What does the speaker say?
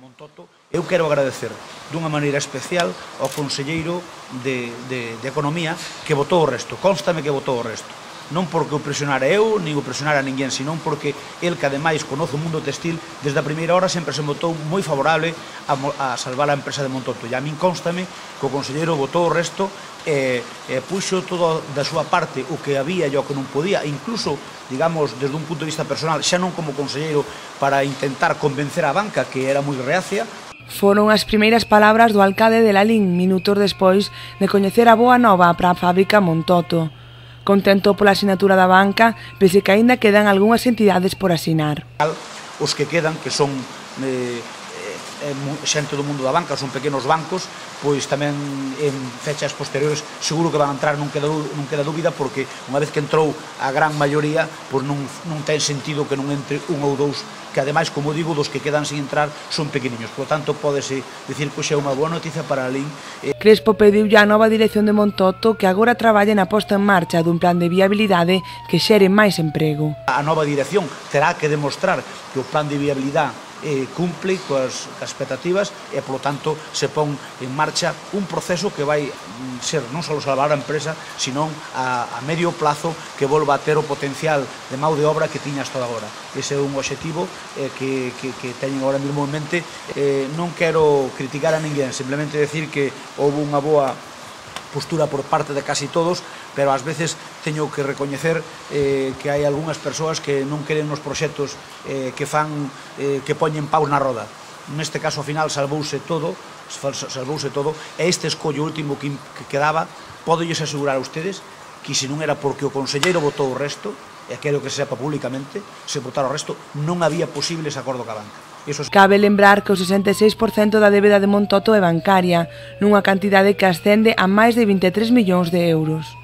Montoto. Eu quero agradecer dunha maneira especial ao conselleiro de Economía que votou o resto, constame que votou o resto. Non porque o presionara eu, nin o presionara ninguén, senón porque el, que ademais conoce o mundo textil, desde a primeira hora sempre se votou moi favorable a salvar a empresa de Montoto. E a min constame que o conselleiro votou o resto e puxo todo da súa parte o que había e o que non podía, incluso, digamos, desde un punto de vista personal, xa non como conselleiro, para intentar convencer a banca, que era moi reacia. Foron as primeiras palabras do alcalde de Lalín minutos despois de coñecer a boa nova para a fábrica Montoto. Contento pola asinatura da banca, pese que aínda quedan algunhas entidades por asinar. Os que quedan, que son xente do mundo da banca, son pequenos bancos, pois tamén en fechas posteriores seguro que van a entrar, non queda dúbida, porque unha vez que entrou a gran maioría, pois non ten sentido que non entre un ou dous, que ademais, como digo, dos que quedan sin entrar son pequeniños. Por lo tanto, pódese dicir que xa é unha boa noticia para a Lalín. Crespo pediulle á nova dirección de Montoto que agora traballe na posta en marcha dun plan de viabilidade que xere máis emprego. A nova dirección terá que demostrar que o plan de viabilidade cumple coas expectativas e, polo tanto, se pon en marcha un proceso que vai ser non só salvar a empresa, senón a medio plazo que volva a ter o potencial de mão de obra que tiña hasta agora. Ese é un obxectivo que teñen agora mesmo en mente. Non quero criticar a ninguén, simplemente decir que houve unha boa postura por parte de casi todos, pero ás veces teño que recoñecer que hai algunhas persoas que non queren nos proxectos que poñen paus na roda. Neste caso, ao final, salvouse todo, e este escollo último que quedaba, podolles asegurar a ustedes que se non era porque o conselleiro votou o resto, e quero que se sepa públicamente, se votara o resto, non había posible ese acordo ca banca. Cabe lembrar que o 66% da débeda de Montoto é bancaria, nunha cantidade que ascende a máis de 23 millóns de euros.